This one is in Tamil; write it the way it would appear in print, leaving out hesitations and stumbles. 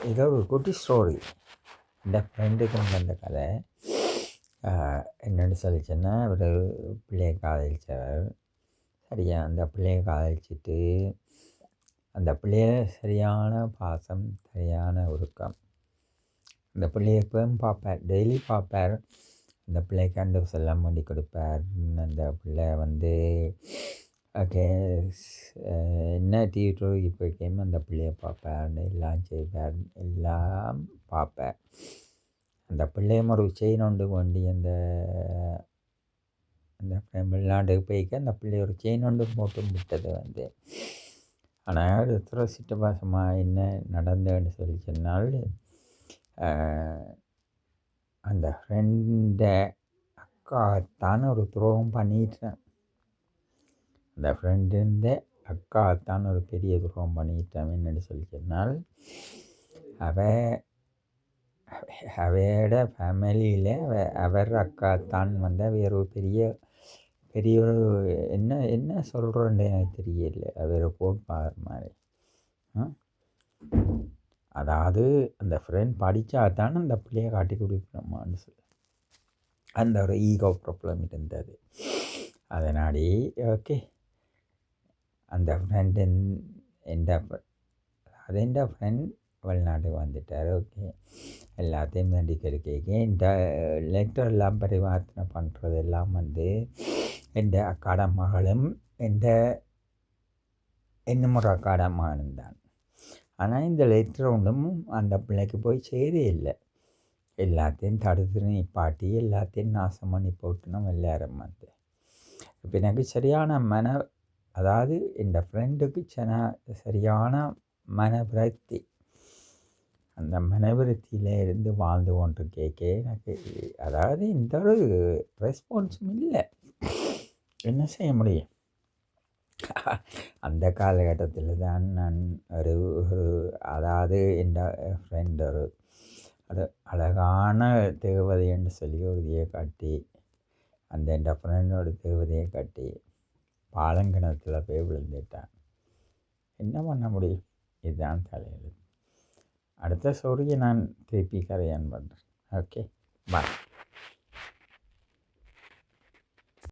இது ஒரு குட்டி ஸ்டோரி. இந்த ஃப்ரெண்டுக்கு வந்த கதை. என்னென்னு சொல்லிச்சுன்னா, ஒரு பிள்ளையை காதலித்தவர். சரியா அந்த பிள்ளையை காதலிச்சுட்டு அந்த பிள்ளைய சரியான பாசம், சரியான ஒழுக்கம். அந்த பிள்ளையை எப்பவும் பார்ப்பார், டெய்லி பார்ப்பார். அந்த பிள்ளைக்கு அண்டு செல்லம் பண்ணி கொடுப்பார். அந்த பிள்ளை ஓகே என்ன டிவி போய்க்கையும் அந்த பிள்ளையை பார்ப்பார், எல்லாம் செய்வார், எல்லாம் பார்ப்பார். அந்த பிள்ளையும் ஒரு செயின் ஒன்று கொண்டு அந்த வெளிநாட்டுக்கு போய்க்க அந்த பிள்ளை ஒரு செயின் ஒன்று போட்டு விட்டது. ஆனால் துரசிட்ட பாசமாக என்ன நடந்ததுன்னு சொல்லி சொன்னால், அந்த ஃப்ரெண்டை அக்காத்தான் ஒரு துரோகம் பண்ணிட்டேன். அந்த ஃப்ரெண்டுந்த அக்காத்தான் ஒரு பெரிய துரோகம் பண்ணிட்டேன். என்னென்னு சொல்லி சொன்னால், அவையோட ஃபேமிலியில் அவர் அக்காத்தான் வேறு ஒரு பெரிய ஒரு என்ன சொல்கிறோன்னு எனக்கு தெரியல. அவர் போட்பார் மாதிரி. அதாவது அந்த ஃப்ரெண்ட் படித்தாதான் அந்த பிள்ளையை காட்டி கொடுக்கணுமான்னு சொல்லி அந்த ஒரு ஈகோ ப்ராப்ளம் இருந்தது. அதனாடி ஓகே அந்த ஃப்ரெண்டு என் ஃப்ரெண்ட் வெளிநாட்டுக்கு வந்துட்டார். ஓகே எல்லாத்தையும் வேண்டிக்கிட்டு கேட்க இந்த லெட்டர் எல்லாம் பரிவர்த்தனை பண்ணுறதெல்லாம் என் அக்காட மகளும் இன்னும் ஒரு அக்காட மகனும் தான். ஆனால் இந்த லெட்டர் ஒன்றும் அந்த பிள்ளைக்கு போய் செய்தே இல்லை. எல்லாத்தையும் தடுத்து நிப்பாட்டி எல்லாத்தையும் நாசம் பண்ணி போட்டு நம்ம எல்லாரும் இப்போ எனக்கு சரியான அதாவது இந்த ஃப்ரெண்டுக்கு சரியான மனவிருத்தி. அந்த மனவிருத்தியில் இருந்து வாழ்ந்து கொண்டு கேட்க எனக்கு அதாவது இந்த ஒரு ரெஸ்பான்ஸும் இல்லை. என்ன செய்ய முடியும்? அந்த காலகட்டத்தில் தான் நான் அதாவது என் ஃப்ரெண்ட் அது அழகான தேவதை என்று சொல்லி ஒரு இதையை காட்டி என் ஃப்ரெண்டோட தேவதையை காட்டி பாலங்கிணத்தில் போய் விழுந்துட்டான். என்ன பண்ண முடியும்? இதுதான் தலையில். அடுத்த ஸ்டோரியை நான் திருப்பி கரையான் பண்ணுறேன். Okay bye.